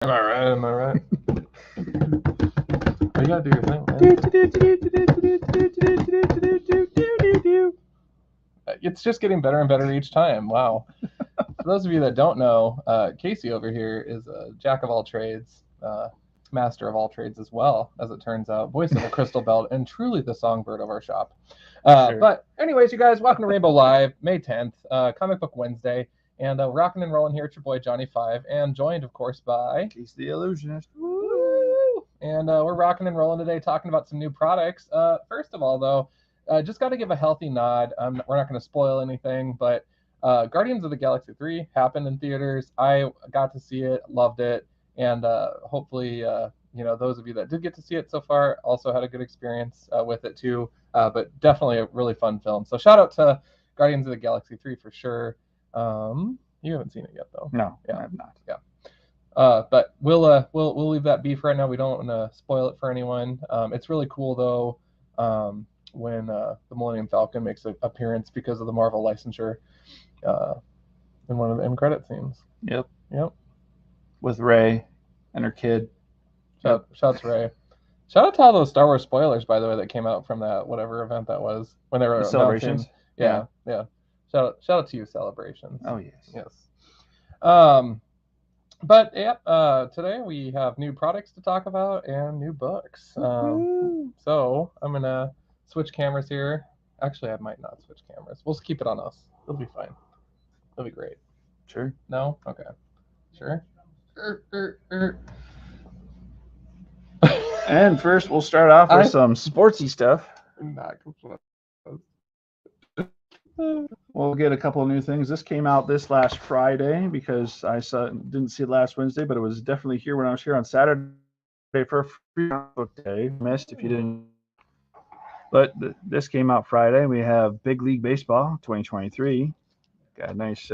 Am I right? Am I right? You gotta do your thing, man. It's just getting better and better each time. Wow. For those of you that don't know, Casey over here is a jack of all trades, master of all trades as well, as it turns out, voice of a crystal belt, and truly the songbird of our shop. Sure. But anyways, you guys, welcome to Rainbow Live, May 10th, Comic Book Wednesday, and we're rocking and rolling here. It's your boy Johnny 5, and joined, of course, by He's the Illusionist. Woo! And we're rocking and rolling today, talking about some new products. First of all, though, just got to give a healthy nod. We're not going to spoil anything, but Guardians of the Galaxy 3 happened in theaters. I got to see it, loved it, and hopefully, those of you that did get to see it so far also had a good experience with it too. But definitely a really fun film. So shout out to Guardians of the Galaxy 3 for sure. You haven't seen it yet, though. No, yeah, I have not. Yeah. But we'll leave that be for right now. We don't want to spoil it for anyone. It's really cool though. When the Millennium Falcon makes an appearance because of the Marvel licensure in one of the end credit scenes. Yep. With Rey and her kid. Shout out to Rey. Shout out to all those Star Wars spoilers, by the way, that came out from that whatever event that was when they were Celebrations. Yeah. Shout out to you, Celebrations. Oh yes. But yeah, today we have new products to talk about and new books. So I'm gonna switch cameras here. Actually, I might not switch cameras. We'll just keep it on us. It'll be fine. It'll be great. Sure. No? Okay. Sure. And first, we'll start off with some sportsy stuff. We'll get a couple of new things. This came out this last Friday because I didn't see it last Wednesday, but it was definitely here when I was here on Saturday for a free book day. Missed if you didn't. But this came out Friday. We have Big League Baseball 2023. Got a nice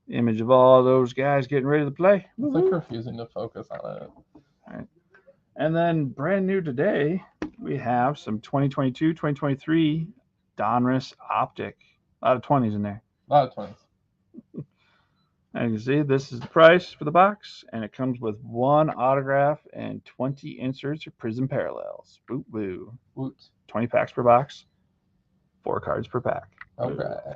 image of all those guys getting ready to play. It's like refusing to focus on it. All right. And then brand new today, we have some 2022-2023 Donruss Optic. A lot of 20s in there. A lot of 20s. And you can see this is the price for the box, and it comes with 1 autograph and 20 inserts or Prism Parallels. Boot boo. Woot. 20 packs per box, 4 cards per pack. Okay.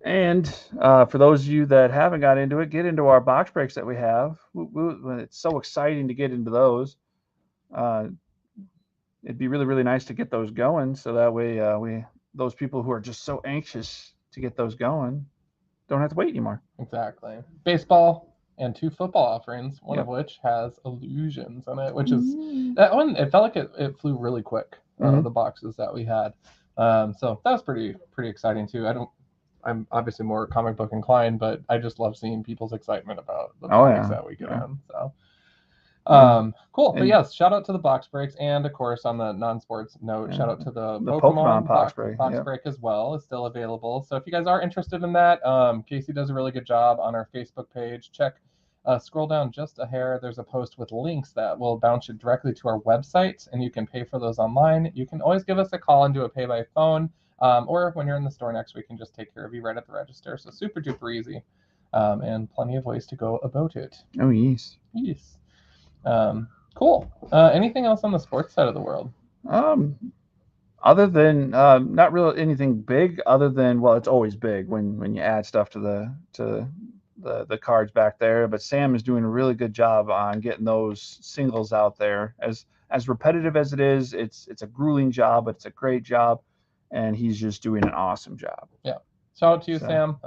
And for those of you that haven't got into it, get into our box breaks that we have. It's so exciting to get into those. It'd be really, really nice to get those going, so that way those people who are just so anxious to get those going don't have to wait anymore. Exactly. Baseball and 2 football offerings, one of which has Illusions in it, which is that one. It felt like it flew really quick. The boxes that we had, so that was pretty exciting too. I'm obviously more comic book inclined, but I just love seeing people's excitement about the comics that we get in. So. Cool. But yes, shout out to the box breaks, and of course on the non-sports note, shout out to the Pokemon box break as well. Is still available. So if you guys are interested in that, Casey does a really good job on our Facebook page. Scroll down just a hair. There's a post with links that will bounce you directly to our website, and you can pay for those online. You can always give us a call and do a pay by phone, or when you're in the store next week, we can just take care of you right at the register. So super duper easy, and plenty of ways to go about it. Oh yes. Yes. Cool. Anything else on the sports side of the world? Other than not really anything big, other than, well, it's always big when you add stuff to the cards back there. But Sam is doing a really good job on getting those singles out there. As repetitive as it is, it's a grueling job, but it's a great job, and he's just doing an awesome job. Yeah. Shout out to you, Sam.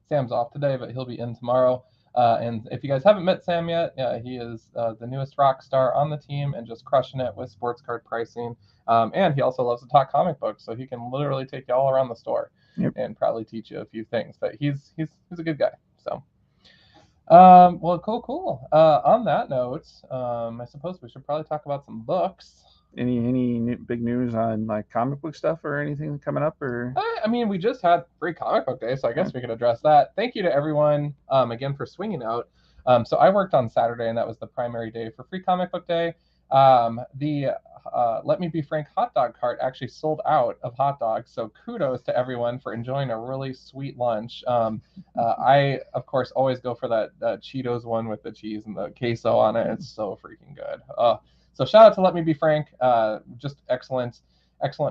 Sam's off today, but he'll be in tomorrow. And if you guys haven't met Sam yet, he is the newest rock star on the team and just crushing it with sports card pricing. And he also loves to talk comic books, so he can literally take you all around the store and probably teach you a few things. But he's a good guy. So, well, cool. On that note, I suppose we should probably talk about some books. Any big news on like comic book stuff or anything coming up? Or I mean, we just had Free Comic Book Day, so I guess we could address that. Thank you to everyone again for swinging out. So I worked on Saturday, and that was the primary day for Free Comic Book Day. The Let Me Be Frank hot dog cart actually sold out of hot dogs, so kudos to everyone for enjoying a really sweet lunch. I, of course, always go for that Cheetos one with the cheese and the queso on it. It's so freaking good. So shout out to Let Me Be Frank. Just excellent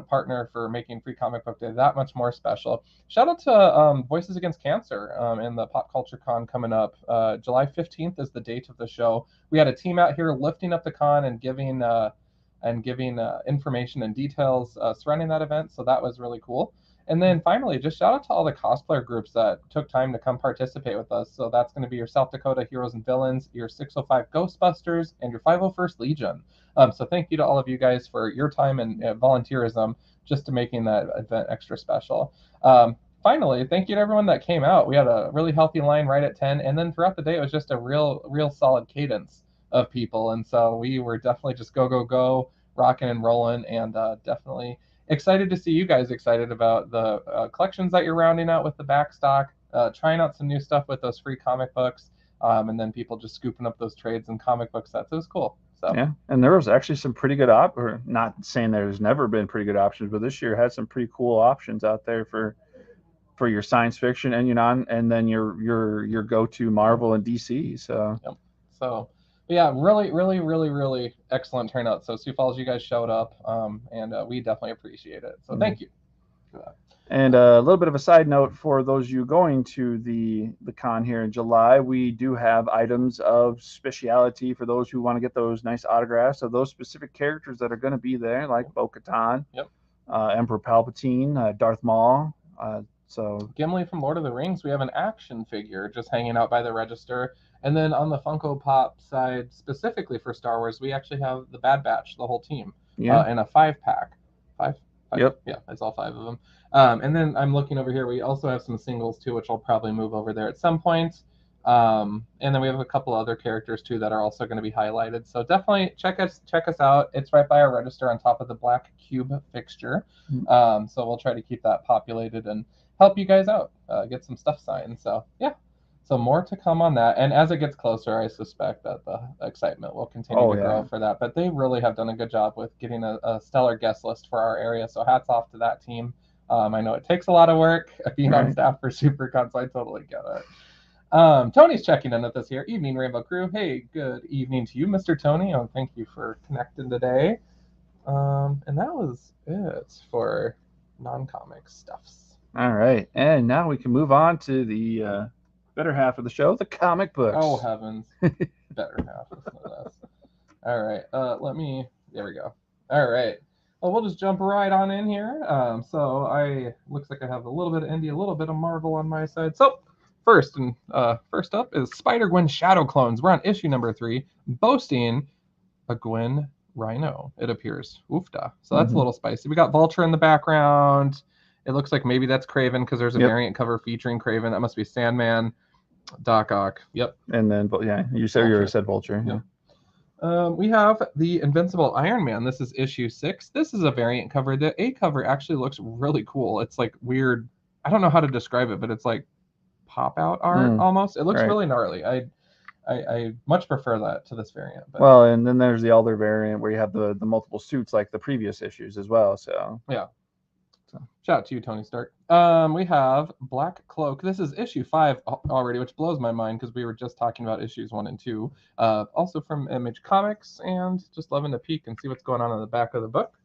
partner for making Free Comic Book Day that much more special. Shout out to Voices Against Cancer and the Pop Culture Con coming up. July 15th is the date of the show. We had a team out here lifting up the con and giving information and details surrounding that event. So that was really cool. And then finally, just shout out to all the cosplayer groups that took time to come participate with us. So that's going to be your South Dakota Heroes and Villains, your 605 Ghostbusters, and your 501st Legion. So thank you to all of you guys for your time and volunteerism just to making that event extra special. Finally, thank you to everyone that came out. We had a really healthy line right at 10, and then throughout the day, it was just a real solid cadence of people. And so we were definitely just go, rocking and rolling, and definitely excited to see you guys excited about the collections that you're rounding out with the back stock, trying out some new stuff with those free comic books, and then people just scooping up those trades and comic book sets. It was cool. So. Yeah, and there was actually some pretty good or not saying there's never been pretty good options, but this year had some pretty cool options out there for your science fiction and then your go-to Marvel and DC. So. Yep. So. Yeah, really excellent turnout. So Sioux Falls, you guys showed up, and we definitely appreciate it. So thank you for that. And a little bit of a side note for those of you going to the con here in July, we do have items of speciality for those who want to get those nice autographs of those specific characters that are going to be there, like Bo-Katan, yep, Emperor Palpatine, Darth Maul. So Gimli from Lord of the Rings, we have an action figure just hanging out by the register. And then on the Funko Pop side, specifically for Star Wars, we actually have the Bad Batch, the whole team, in a 5-pack. Five? Yep. Yeah, it's all 5 of them. And then I'm looking over here. We also have some singles too, which I'll probably move over there at some point. And then we have a couple other characters too that are also going to be highlighted. So definitely check us out. It's right by our register on top of the black cube fixture. So we'll try to keep that populated and help you guys out, get some stuff signed. So yeah. So more to come on that. And as it gets closer, I suspect that the excitement will continue to grow for that. But they really have done a good job with getting a stellar guest list for our area. So hats off to that team. I know it takes a lot of work being on staff for SuperCon, so I totally get it. Tony's checking in with us here. Evening, Rainbow Crew. Hey, good evening to you, Mr. Tony. Thank you for connecting today. And that was it for non-comic stuffs. All right. And now we can move on to the better half of the show, the comic books. Oh, heavens. Better half. All right. There we go. All right. Well, we'll just jump right on in here. Looks like I have a little bit of indie, a little bit of Marvel on my side. So first up is Spider-Gwen Shadow Clones. We're on issue number 3, boasting a Gwen Rhino, it appears. Oofda. So that's a little spicy. We got Vulture in the background. It looks like maybe that's Kraven because there's a variant cover featuring Kraven. That must be Sandman. Doc Ock. Yep. And then, you said Vulture. Yeah. We have the Invincible Iron Man. This is issue 6. This is a variant cover. The A cover actually looks really cool. It's like weird. I don't know how to describe it, but it's like pop out art almost. It looks really gnarly. I much prefer that to this variant. But. Well, and then there's the other variant where you have the multiple suits like the previous issues as well. So yeah. So, shout out to you, Tony Stark. We have Black Cloak. This is issue 5 already, which blows my mind because we were just talking about issues 1 and 2. Also from Image Comics, and just loving to peek and see what's going on in the back of the book.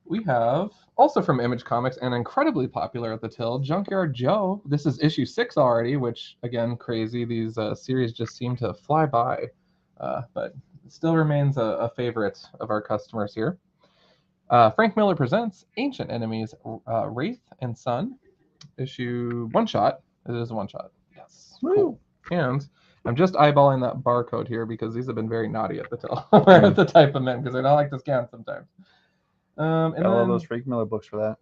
We have, also from Image Comics, and incredibly popular at the till, Junkyard Joe. This is issue 6 already, which, again, crazy. These series just seem to fly by, but it still remains a favorite of our customers here. Frank Miller presents Ancient Enemies, Wraith and Sun, issue 1-shot. It is a 1-shot. Yes. Cool. And I'm just eyeballing that barcode here because these have been very naughty at the till. At the type of men because they don't like to scan sometimes. And I love those Frank Miller books for that.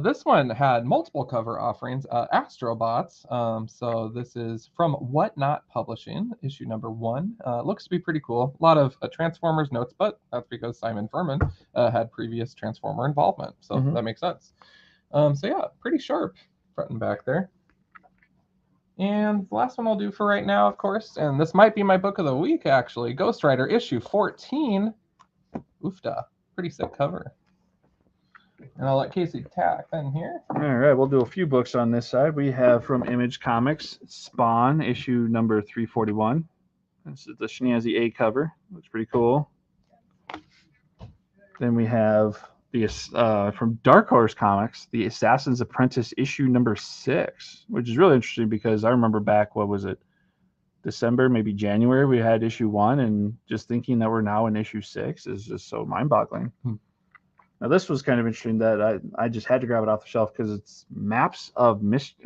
This one had multiple cover offerings. Astrobots. So this is from Whatnot Publishing, issue number 1. Looks to be pretty cool. A lot of Transformers notes, but that's because Simon Furman had previous Transformer involvement. So that makes sense. So yeah, pretty sharp front and back there. And the last one I'll do for right now, of course, and this might be my book of the week, actually. Ghost Rider issue 14. Oofda. Pretty sick cover. And I'll let Casey tack in here. All right, we'll do a few books on this side. We have from Image Comics, Spawn, issue number 341. This is the Schnazzy A cover. Looks pretty cool. Then we have the from Dark Horse Comics, The Assassin's Apprentice issue number 6, which is really interesting because I remember back, what was it, December, maybe January, we had issue 1, and just thinking that we're now in issue 6 is just so mind-boggling. Now this was kind of interesting that I just had to grab it off the shelf because it's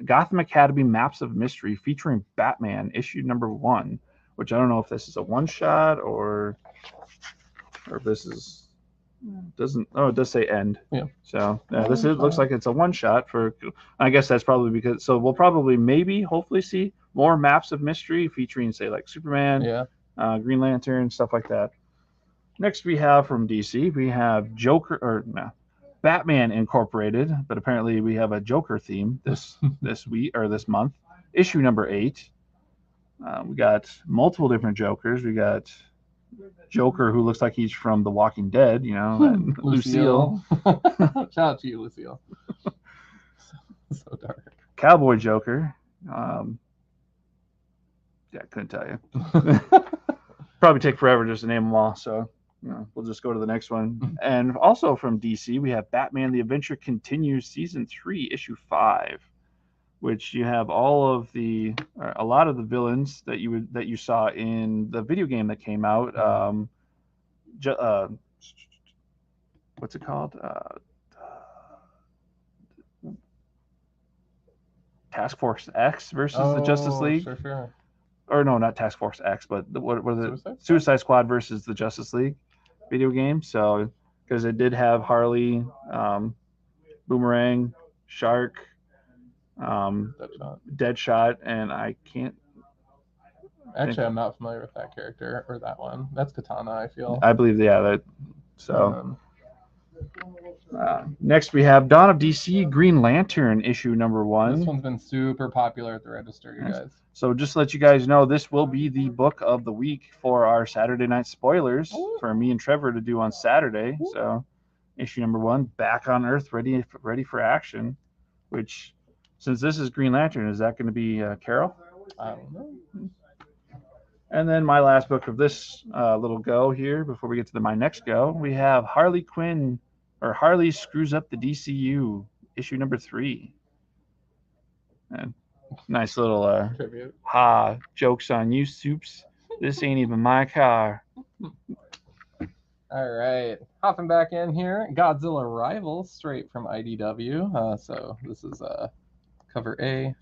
Gotham Academy Maps of Mystery featuring Batman issue number 1, which I don't know if this is a one-shot or if this is it does say end. Yeah. So this looks like it's a one-shot for. I guess that's probably because. So we'll probably hopefully see more Maps of Mystery featuring, say, like Superman, Green Lantern, stuff like that. Next we have from DC, we have Batman Incorporated, but apparently we have a Joker theme this week or this month. Issue number 8. We got multiple different Jokers. We got Joker who looks like he's from The Walking Dead, Lucille. Shout out to you, Lucille. So dark. Cowboy Joker. Yeah, I couldn't tell you. Probably take forever just to name them all, so we'll just go to the next one. And also from DC, we have Batman: The Adventure Continues, Season 3, Issue 5, which you have a lot of the villains that you saw in the video game that came out. What's it called? Task Force X versus the Justice League. Sure. Or no, not Task Force X, but what was it? Suicide Squad versus the Justice League video game. So because it did have Harley, Boomerang, Shark, Deadshot, and I can't. Actually, I'm not familiar with that character or that one. That's Katana, I feel. I believe, that. So next we have Dawn of DC Green Lantern issue number 1. This one's been super popular at the register, you guys. So just to let you guys know, this will be the book of the week for our Saturday night spoilers for me and Trevor to do on Saturday. So issue number 1, back on Earth, ready for action. Which, since this is Green Lantern, is that going to be Carol? I don't know. And then my last book of this little go here, before we get to my next go, we have Harley Screws Up the DCU, issue number 3. And nice little jokes on you, Soups. This ain't even my car. All right, hopping back in here, Godzilla Rivals, straight from IDW. So this is cover A.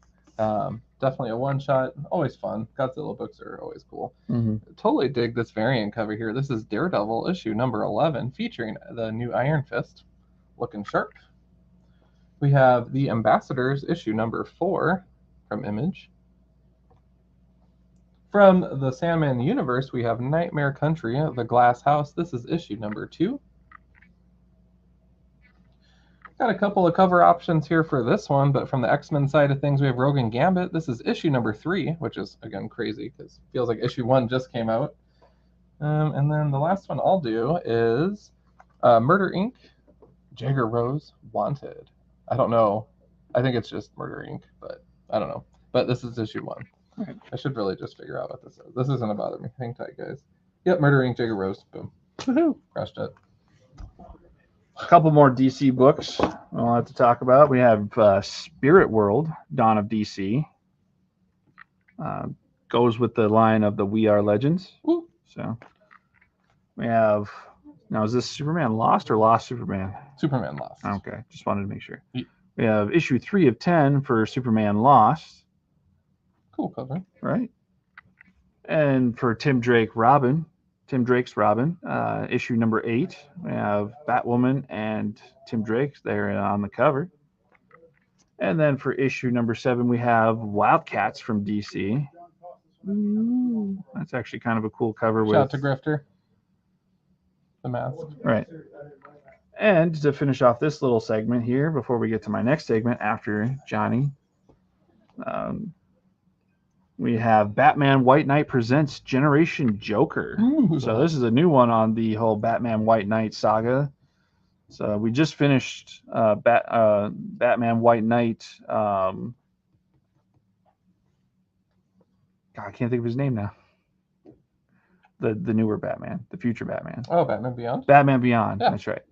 Definitely a one-shot. Always fun. Godzilla books are always cool. Totally dig this variant cover here. This is Daredevil issue number 11, featuring the new Iron Fist, looking sharp. We have The Ambassadors issue number 4 from Image. From the Sandman universe, we have Nightmare Country, The Glass House. This is issue number 2. Got a couple of cover options here for this one, but from the X-Men side of things, we have Rogue and Gambit. This is issue number 3, which is, again, crazy because it feels like issue 1 just came out. And then the last one I'll do is Murder Inc., Jagger Rose, Wanted. I don't know. I think it's just Murder Inc., but I don't know. But this is issue 1. Right. I should really just figure out what this is. This isn't a bother me. Hang tight, guys. Yep, Murder Inc., Jagger Rose. Boom. Woohoo! Crushed it. A couple more DC books we'll have to talk about. We have Spirit World, Dawn of DC. Goes with the line of the We Are Legends. Woo. So we have, now is this Superman Lost or Lost Superman? Superman Lost. Okay, just wanted to make sure. Yeah. We have issue 3 of 10 for Superman Lost. Cool cover. Right. And for Tim Drake's Robin, issue number 8. We have Batwoman and Tim Drake there on the cover. And then for issue number 7, we have Wildcats from DC. Ooh, that's actually kind of a cool cover. Shout out to Grifter. The mask. Right. And to finish off this little segment here, before we get to my next segment after Johnny, We have Batman White Knight presents Generation Joker. Ooh. So this is a new one on the whole Batman White Knight saga. So we just finished Batman White Knight. God, I can't think of his name now. The newer Batman, the future Batman. Oh, Batman Beyond? Batman Beyond, Yeah. that's right.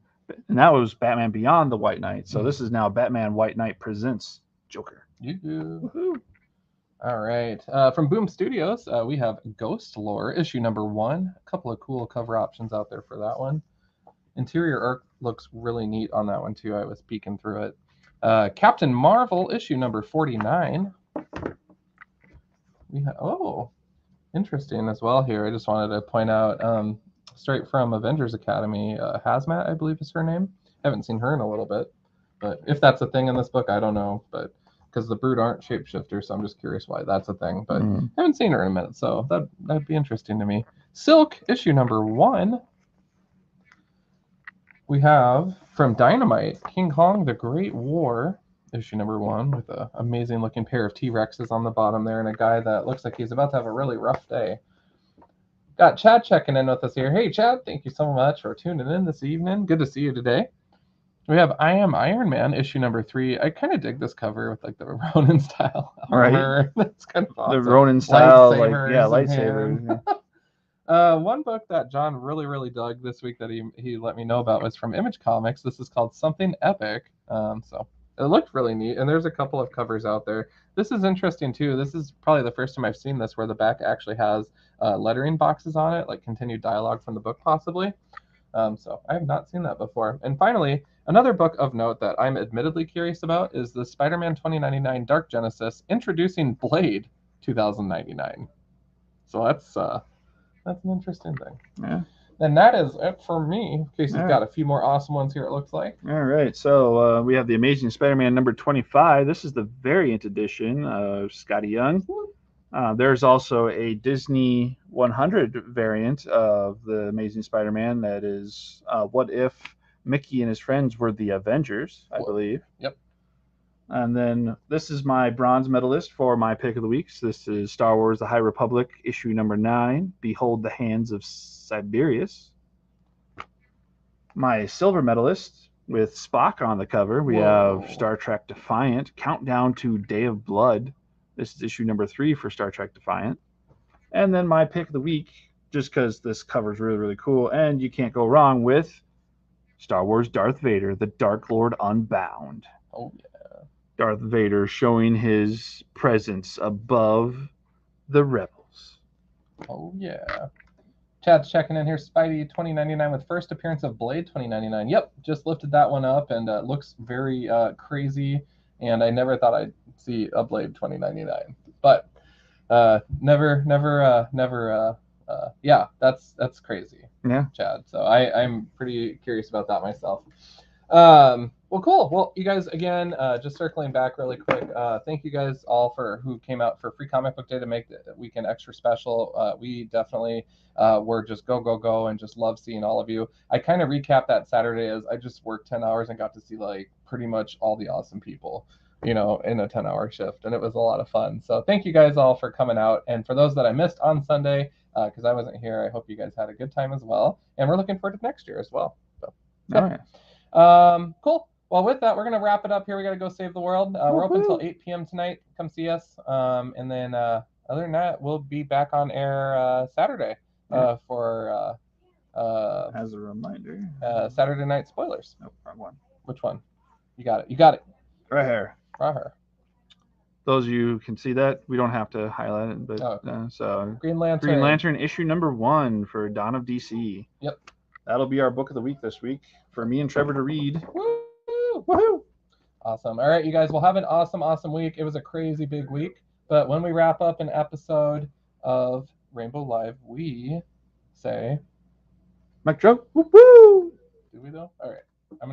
And that was Batman Beyond the White Knight. So this is now Batman White Knight presents Joker. Woohoo. All right. From Boom Studios, we have Ghost Lore, issue number 1. A couple of cool cover options out there for that one. Interior art looks really neat on that one, too. I was peeking through it. Captain Marvel, issue number 49. Interesting as well here. I just wanted to point out, straight from Avengers Academy, Hazmat, I believe is her name. Haven't seen her in a little bit. But if that's a thing in this book, I don't know. But because the Brood aren't shapeshifters, so I'm just curious why that's a thing. But I haven't seen her in a minute, so that'd be interesting to me. Silk, issue number 1. We have from Dynamite, King Kong: The Great War, issue number 1, with an amazing looking pair of T-Rexes on the bottom there, and a guy that looks like he's about to have a really rough day. Got Chad checking in with us here. Hey, Chad, thank you so much for tuning in this evening. Good to see you today. We have I Am Iron Man, issue number 3. I kind of dig this cover with like the Ronin style armor. Right. That's kind of awesome. The Ronin style, lightsabers. One book that John really dug this week that he let me know about was from Image Comics. This is called Something Epic. So it looked really neat, and there's a couple of covers out there. This is interesting too. This is probably the first time I've seen this where the back actually has lettering boxes on it, like continued dialogue from the book possibly. So I have not seen that before. And finally, another book of note that I'm admittedly curious about is the Spider-Man 2099 Dark Genesis introducing Blade 2099. So that's an interesting thing. Yeah. And that is it for me. Casey's got a few more awesome ones here, it looks like. All right. So we have the Amazing Spider-Man number 25. This is the variant edition of Scotty Young. There's also a Disney 100 variant of the Amazing Spider-Man that is what if Mickey and his friends were the Avengers, I believe. Yep. And then this is my bronze medalist for my pick of the week. So this is Star Wars The High Republic, issue number 9, Behold the Hands of Siberius. My silver medalist with Spock on the cover, we have Star Trek Defiant, Countdown to Day of Blood. This is issue number 3 for Star Trek Defiant. And then my pick of the week, just because this cover is really cool, and you can't go wrong with Star Wars Darth Vader, the Dark Lord Unbound. Oh, yeah. Darth Vader showing his presence above the rebels. Oh, yeah. Chad's checking in here. Spidey 2099 with first appearance of Blade 2099. Yep, just lifted that one up, and looks very crazy. And I never thought I'd see a Blade 2099. But yeah, that's crazy. Yeah, Chad. So I'm pretty curious about that myself. Well, cool. Well, you guys, again, just circling back really quick, thank you guys all who came out for Free Comic Book Day to make the weekend extra special. We definitely were just go, and just love seeing all of you. I kind of recap that Saturday as I just worked 10 hours and got to see like pretty much all the awesome people, in a 10-hour shift, and it was a lot of fun. So thank you guys all for coming out. And for those that I missed on Sunday, because I wasn't here, I hope you guys had a good time as well. And we're looking forward to next year as well. So, yeah. Cool. Well, with that, we're going to wrap it up here. We got to go save the world. We're open until 8 p.m. tonight. Come see us. And then other than that, we'll be back on air Saturday for... as a reminder. Saturday night spoilers. Nope, wrong one. Which one? You got it. Right here. Those of you who can see that, we don't have to highlight it, but so Green Lantern issue number 1 for Dawn of DC. Yep. That'll be our book of the week this week for me and Trevor to read. Woohoo! Awesome. All right, you guys, we'll have an awesome week. It was a crazy big week, but when we wrap up an episode of Rainbow Live, we say, Mic drop. Woo! Do we though? All right.